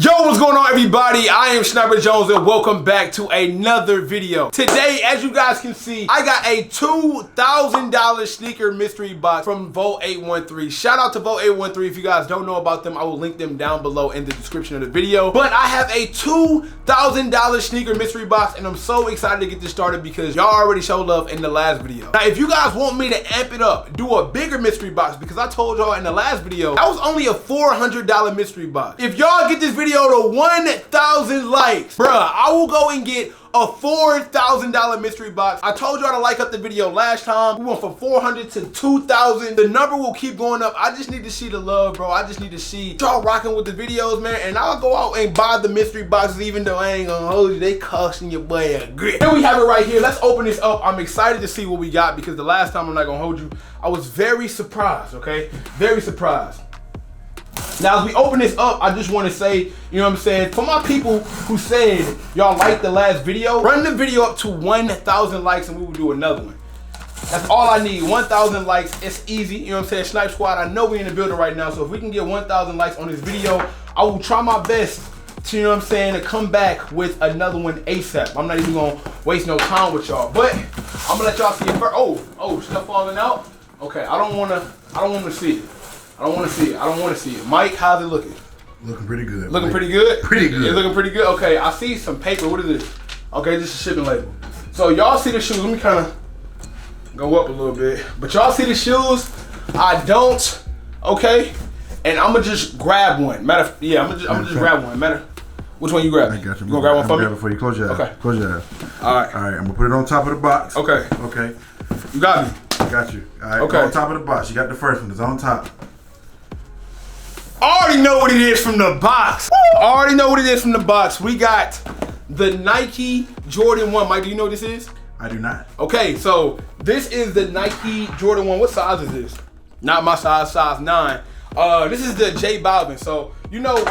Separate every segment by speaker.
Speaker 1: Yo, what's going on, everybody? I am Sniper Jones and welcome back to another video. Today, as you guys can see, I got a $2,000 sneaker mystery box from Vote 813. Shout out to Vote 813. If you guys don't know about them, I will link them down below in the description of the video. But I have a $2,000 sneaker mystery box and I'm so excited to get this started because y'all already showed love in the last video. Now, if you guys want me to amp it up, do a bigger mystery box, because I told y'all in the last video, that was only a $400 mystery box. If y'all get this video to 1,000 likes, bruh, I will go and get a $4,000 mystery box. I told y'all to like up the video last time. We went from 400 to 2,000. The number will keep going up. I just need to see the love, bro. I just need to see y'all rocking with the videos, man. And I'll go out and buy the mystery boxes, even though I ain't gonna hold you. They costing your boy a grip. Here we have it right here. Let's open this up. I'm excited to see what we got because the last time, I'm not gonna hold you, I was very surprised, okay? Very surprised. Now, as we open this up, I just want to say, you know what I'm saying, for my people who said y'all liked the last video, run the video up to 1,000 likes and we will do another one. That's all I need, 1,000 likes. It's easy, you know what I'm saying? Snipe Squad, I know we're in the building right now, so if we can get 1,000 likes on this video, I will try my best to, you know what I'm saying, to come back with another one ASAP. I'm not even going to waste no time with y'all, but I'm going to let y'all see it first. Oh, stuff falling out? Okay, I don't want to see it. I don't want to see it. I don't want to see it. Mike, how's it looking?
Speaker 2: Looking pretty good.
Speaker 1: Looking pretty good?
Speaker 2: Pretty good.
Speaker 1: It's looking pretty good? Okay, I see some paper. What is this? Okay, this is a shipping label. So y'all see the shoes. Let me kind of go up a little bit. But y'all see the shoes? I don't. Okay? And I'm going to just grab one. I'm going to just grab one. Which one you grabbing?
Speaker 2: I got you.
Speaker 1: You going to grab one for me?
Speaker 2: Grab it for you. Close your eyes.
Speaker 1: Okay.
Speaker 2: Close your eyes.
Speaker 1: All right.
Speaker 2: All right, I'm going to put it on top of the box.
Speaker 1: Okay.
Speaker 2: Okay.
Speaker 1: You got me.
Speaker 2: I got you. All right,
Speaker 1: okay.
Speaker 2: On top of the box. You got the first one. It's on top.
Speaker 1: I already know what it is from the box. I already know what it is from the box. We got the Nike Jordan 1. Mike, do you know what this is?
Speaker 2: I do not.
Speaker 1: Okay, so this is the Nike Jordan 1. What size is this? Not my size, size 9. This is the J Balvin. So, you know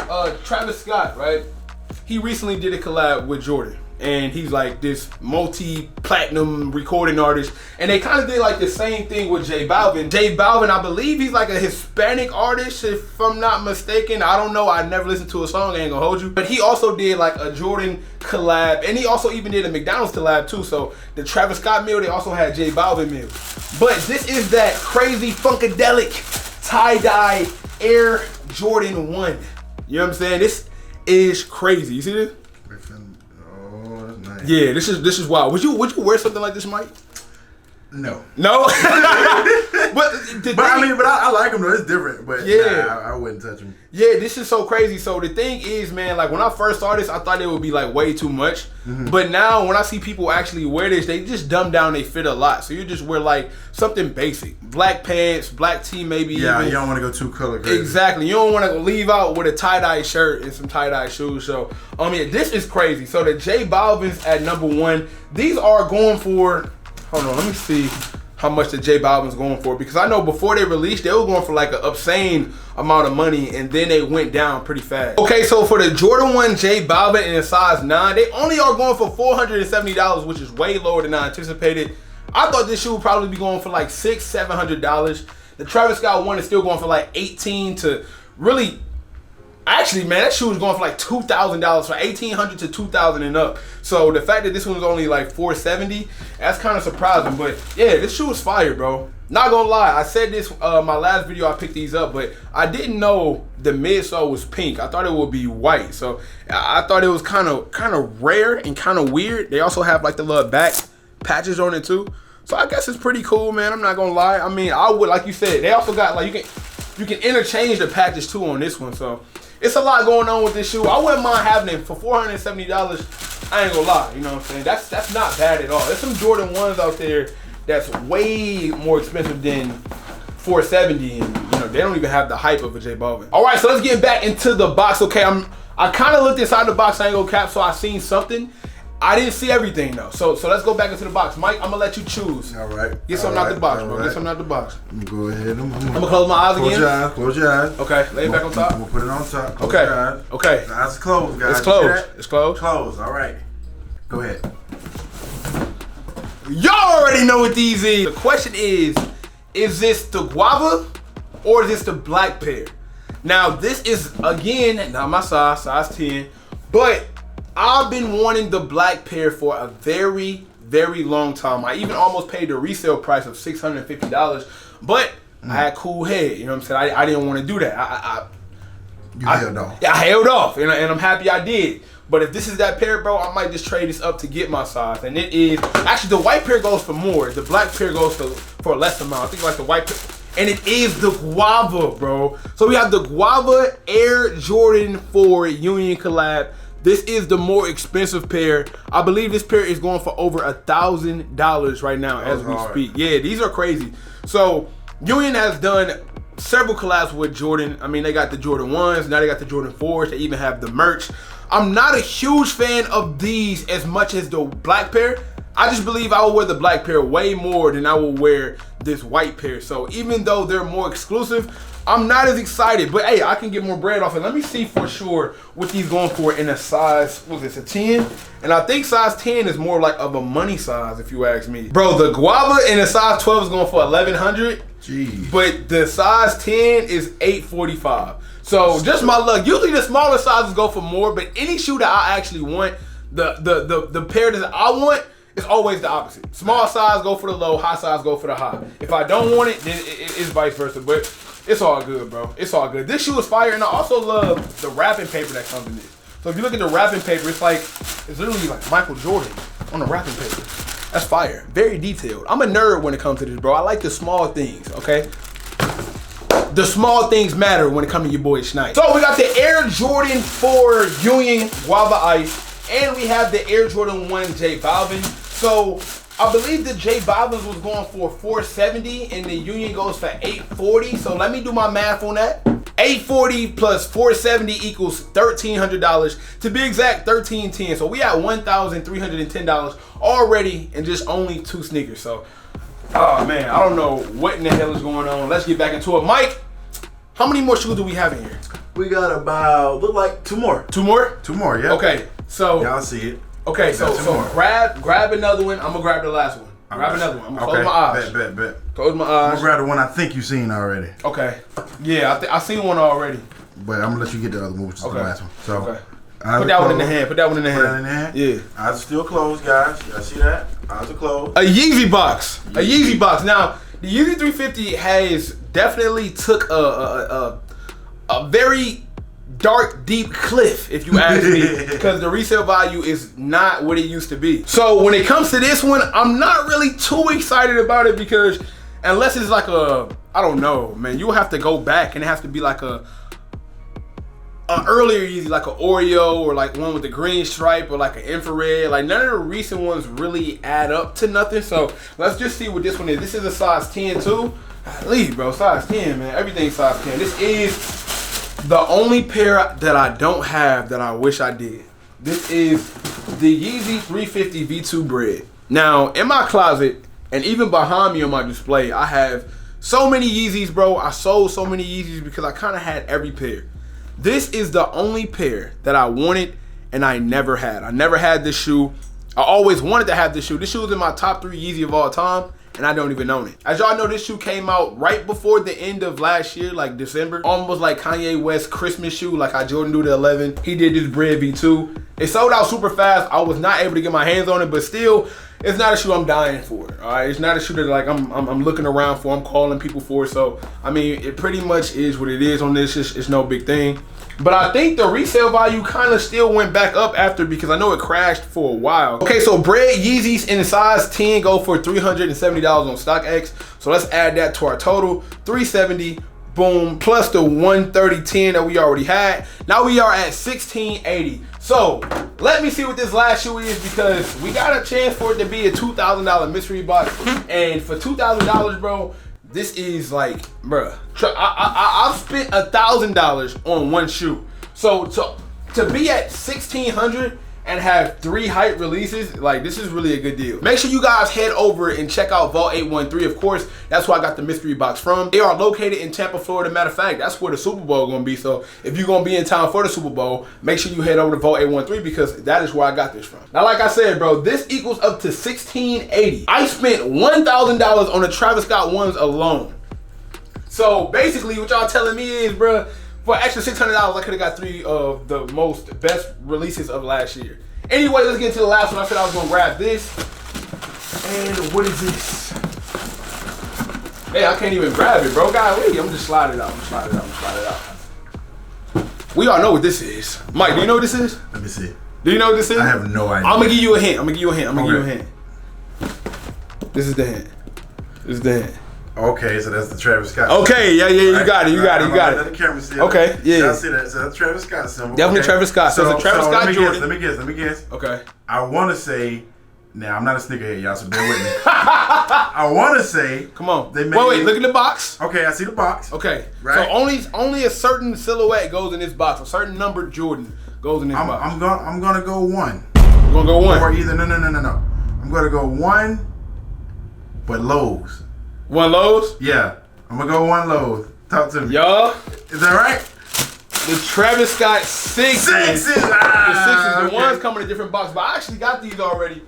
Speaker 1: Travis Scott, right? He recently did a collab with Jordan. And he's like this multi-platinum recording artist. And they kind of did like the same thing with J Balvin. J Balvin, I believe he's like a Hispanic artist, if I'm not mistaken. I don't know, I never listened to a song, I ain't gonna hold you. But he also did like a Jordan collab. And he also even did a McDonald's collab too. So the Travis Scott meal, they also had J Balvin meal. But this is that crazy funkadelic tie-dye Air Jordan 1. You know what I'm saying? This is crazy. You see this? Yeah, this is wild. Would you wear something like this, Mike?
Speaker 2: No.
Speaker 1: No?
Speaker 2: but I like them though. It's different. But yeah, nah, I wouldn't touch them. Yeah, this is so crazy. So the thing is, man, like when I first saw this, I thought it would be like way too much. But now when I see people actually wear this, they just dumb down. They fit a lot. So you just wear like something basic, black pants, black tee, maybe. Yeah,
Speaker 1: even.
Speaker 2: You don't want to go too color crazy.
Speaker 1: Exactly. You don't want to leave out with a tie-dye shirt and some tie-dye shoes. So yeah, this is crazy. So the J Balvin's at number 1. These are going for. Hold on, let me see how much the J Balvin's going for, because I know before they released, they were going for like an obscene amount of money, and then they went down pretty fast. Okay, so for the Jordan 1 J Balvin in a size 9, they only are going for $470, which is way lower than I anticipated. I thought this shoe would probably be going for like $600, $700. The Travis Scott 1 is still going for like $1,800 to really. Actually, man, that shoe was going for like $2,000, for $1,800 to $2,000 and up. So the fact that this one was only like $470, that's kind of surprising. But yeah, this shoe is fire, bro. Not gonna lie, I said this my last video. I picked these up, but I didn't know the midsole was pink. I thought it would be white. So I thought it was kind of rare and kind of weird. They also have like the little back patches on it too. So I guess it's pretty cool, man. I'm not gonna lie. I mean, I would, like you said, they also got like you can interchange the patches too on this one. So. It's a lot going on with this shoe. I wouldn't mind having it for $470. I ain't gonna lie, you know what I'm saying? That's not bad at all. There's some Jordan 1s out there that's way more expensive than $470, and you know they don't even have the hype of a J Balvin. All right, so let's get back into the box. Okay, I kind of looked inside the box. I ain't gonna cap, so I seen something. I didn't see everything though. So let's go back into the box. Mike, I'm gonna let you choose.
Speaker 2: All right.
Speaker 1: Get something out the box, bro. Get something out the box.
Speaker 2: I'm gonna go ahead. I'm
Speaker 1: gonna close my eyes again.
Speaker 2: Close your eyes.
Speaker 1: Okay, lay it back on top.
Speaker 2: I'm gonna put it on top. Close
Speaker 1: okay.
Speaker 2: Your eyes.
Speaker 1: Okay.
Speaker 2: The eyes are closed, guys.
Speaker 1: It's closed. It's closed.
Speaker 2: Closed. All right. Go ahead.
Speaker 1: Y'all already know what these is. The question is this the guava or is this the black pair? Now this is, again, not my size 10, but I've been wanting the black pair for a very, very long time. I even almost paid the resale price of $650, but I had cool head, you know what I'm saying? I didn't want to do that. I held off. I held off, and I'm happy I did. But if this is that pair, bro, I might just trade this up to get my size. And it is, actually the white pair goes for more. The black pair goes for a less amount. I think like the white pair. And it is the Guava, bro. So we have the Guava Air Jordan 4 Union collab. This is the more expensive pair. I believe this pair is going for over $1,000 right now as we speak. Yeah, these are crazy. So Union has done several collabs with Jordan. I mean, they got the Jordan 1s, now they got the Jordan 4s. They even have the merch. I'm not a huge fan of these as much as the black pair. I just believe I will wear the black pair way more than I will wear this white pair. So even though they're more exclusive, I'm not as excited. But hey, I can get more bread off it. Let me see for sure what these going for in a size, what is this, a 10? And I think size 10 is more like of a money size if you ask me. Bro, the Guava in a size 12 is going for $1,100. Jeez. But the size 10 is $845. So just my luck. Usually the smaller sizes go for more, but any shoe that I actually want, the pair that I want, it's always the opposite. Small size go for the low, high size go for the high. If I don't want it, then it's vice versa. But it's all good, bro. It's all good. This shoe is fire, and I also love the wrapping paper that comes in this. So if you look at the wrapping paper, it's literally like Michael Jordan on the wrapping paper. That's fire. Very detailed. I'm a nerd when it comes to this, bro. I like the small things, okay? The small things matter when it comes to your boy Schneid. So we got the Air Jordan 4 Union Guava Ice, and we have the Air Jordan 1 J Balvin. So I believe the J Balvin's was going for $470 and the Union goes for $840. So let me do my math on that. $840 plus $470 equals $1,300. To be exact, $1,310. So we at $1,310 already in just only 2 sneakers. So, oh man, I don't know what in the hell is going on. Let's get back into it. Mike, how many more shoes do we have in here?
Speaker 3: We got about, look like 2 more.
Speaker 1: 2 more?
Speaker 3: 2 more, yeah.
Speaker 1: Okay, so.
Speaker 3: Y'all see it.
Speaker 1: Okay, so grab another one. I'm gonna grab the last one. Grab another one. I'm gonna close my eyes.
Speaker 3: Bet.
Speaker 1: Close my eyes.
Speaker 3: I'm gonna grab the one I think you've seen already.
Speaker 1: Okay. Yeah, I seen one already.
Speaker 3: But I'm gonna let you get the other one, which is the last one. So
Speaker 1: put that one in the hand. Put that one in the hand.
Speaker 3: Put that in the hand?
Speaker 1: Yeah.
Speaker 3: Eyes are still closed, guys. Y'all see that? Eyes are closed.
Speaker 1: A Yeezy box. A Yeezy box. Now, the Yeezy 350 has definitely took a very dark, deep cliff, if you ask me, because the resale value is not what it used to be. So when it comes to this one, I'm not really too excited about it because unless it's like a, I don't know, man, you'll have to go back and it has to be like a earlier Yeezy, like an Oreo or like one with the green stripe or like an infrared. Like none of the recent ones really add up to nothing. So let's just see what this one is. This is a size 10 too. Leave, bro, size 10, man. Everything's size 10. This is the only pair that I don't have that I wish I did. This is the Yeezy 350 V2 Bread. Now, in my closet, and even behind me on my display, I have so many Yeezys, bro. I sold so many Yeezys because I kind of had every pair. This is the only pair that I wanted and I never had. I never had this shoe. I always wanted to have this shoe. This shoe is in my top 3 Yeezy of all time, and I don't even own it. As y'all know, this shoe came out right before the end of last year, like December. Almost like Kanye West's Christmas shoe, like how Jordan do the 11. He did this Bread V2. It sold out super fast. I was not able to get my hands on it, but still, it's not a shoe I'm dying for, all right? It's not a shoe that like I'm looking around for, I'm calling people for. So, I mean, it pretty much is what it is on this. It's no big thing. But I think the resale value kind of still went back up after because I know it crashed for a while. Okay, so Bread Yeezys in size 10 go for $370 on StockX. So let's add that to our total, $370, boom, plus the $130.10 that we already had. Now we are at $1,680. So let me see what this last shoe is because we got a chance for it to be a $2,000 mystery box. And for $2,000, bro, this is like, bruh, I've spent $1,000 on one shoe. So to be at $1,600 and have 3 hype releases, like this is really a good deal. Make sure you guys head over and check out Vault 813. Of course, that's where I got the mystery box from. They are located in Tampa, Florida. Matter of fact, that's where the Super Bowl is gonna be. So if you're gonna be in town for the Super Bowl, make sure you head over to Vault 813 because that is where I got this from. Now, like I said, bro, this equals up to $1,680. I spent $1,000 on the Travis Scott ones alone. So basically what y'all telling me is, bro,
Speaker 2: For an extra $600, I could have got 3 of the best releases of last year. Anyway, let's get into the last one. I said I was gonna grab this. And what is this? Hey, I can't even grab it, bro. Golly, I'm just slide it out. We all know what this is. Mike, do you know what this is?
Speaker 3: Let me see.
Speaker 2: Do you know what this is?
Speaker 3: I have no idea.
Speaker 2: I'm gonna give you a hint. This is the hint.
Speaker 3: Okay, so that's the Travis Scott.
Speaker 2: Okay, yeah, you got it.
Speaker 3: Let the camera see it.
Speaker 2: Okay, yeah.
Speaker 3: I see that. So that's Travis Scott symbol.
Speaker 2: Definitely Travis Scott. So it's a Travis Scott Jordan.
Speaker 3: Let me guess.
Speaker 2: Okay.
Speaker 3: I want to say, now I'm not a sneakerhead, y'all, so bear with me. I want to say,
Speaker 2: come on.
Speaker 3: Wait,
Speaker 2: look at the box.
Speaker 3: Okay, I see the box.
Speaker 2: Okay,
Speaker 3: right.
Speaker 2: So only a certain silhouette goes in this box. A certain numbered Jordan goes in this box.
Speaker 3: I'm gonna go 1.
Speaker 2: You're gonna go 1.
Speaker 3: Or either no. I'm gonna go 1, but Lowe's.
Speaker 2: 1 Lowe's?
Speaker 3: Yeah, I'm gonna go 1 Lowe's. Talk to me,
Speaker 2: y'all.
Speaker 3: Is that right?
Speaker 2: The Travis Scott 6s. The ones come in a different box, but I actually got these already.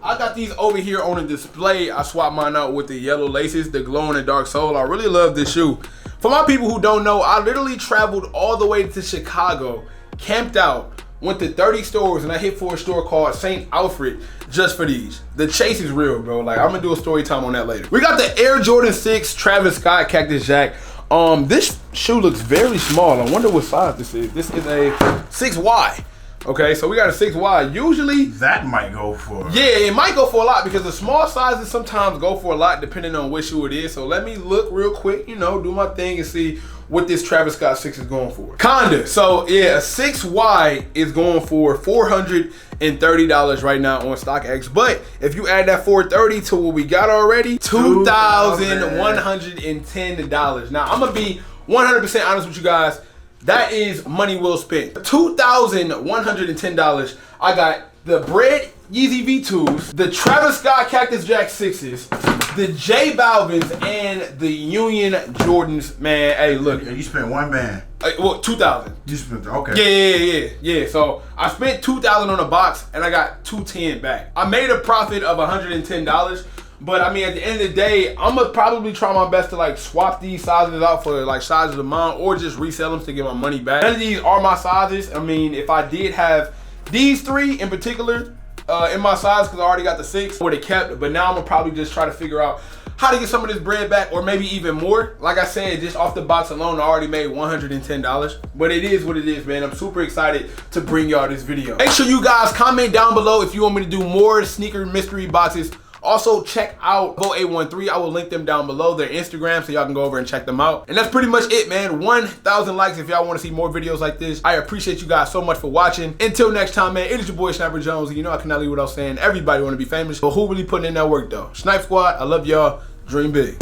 Speaker 2: I got these over here on a display. I swapped mine out with the yellow laces, the glow in the dark sole. I really love this shoe. For my people who don't know, I literally traveled all the way to Chicago, camped out, went to 30 stores, and I hit for a store called St. Alfred just for these. The chase is real, bro. Like, I'm gonna do a story time on that later. We got the Air Jordan 6 Travis Scott Cactus Jack. This shoe looks very small. I wonder what size this is. This is a 6Y. Okay, so we got a 6Y. Usually
Speaker 3: that might go for.
Speaker 2: Yeah, it might go for a lot because the small sizes sometimes go for a lot depending on which shoe it is. So let me look real quick, do my thing and see what this Travis Scott 6 is going for. Kinda. So yeah, a 6Y is going for $430 right now on StockX. But if you add that $430 to what we got already, $2,110. Now I'm gonna be 100% honest with you guys. That is money well spent. $2,110. I got the Bread Yeezy V2s, the Travis Scott Cactus Jack 6s, the J Balvins, and the Union Jordans. Man, hey, look.
Speaker 3: You spent 1 band.
Speaker 2: Well, 2,000.
Speaker 3: You spent, okay.
Speaker 2: Yeah. So I spent 2,000 on a box, and I got 210 back. I made a profit of $110. But I mean, at the end of the day, I'm gonna probably try my best to like swap these sizes out for like sizes of mine, or just resell them to get my money back. None of these are my sizes. I mean, if I did have these 3 in particular in my size, because I already got the 6, I would have kept. But now I'm gonna probably just try to figure out how to get some of this bread back, or maybe even more. Like I said, just off the box alone, I already made $110. But it is what it is, man. I'm super excited to bring y'all this video. Make sure you guys comment down below if you want me to do more sneaker mystery boxes. Also, check out Vote 813. I will link them down below, their Instagram, so y'all can go over and check them out. And that's pretty much it, man. 1,000 likes if y'all want to see more videos like this. I appreciate you guys so much for watching. Until next time, man, it is your boy, Sniper Jones. And I cannot leave without saying everybody want to be famous, but who really putting in that work, though? Snipe Squad, I love y'all. Dream big.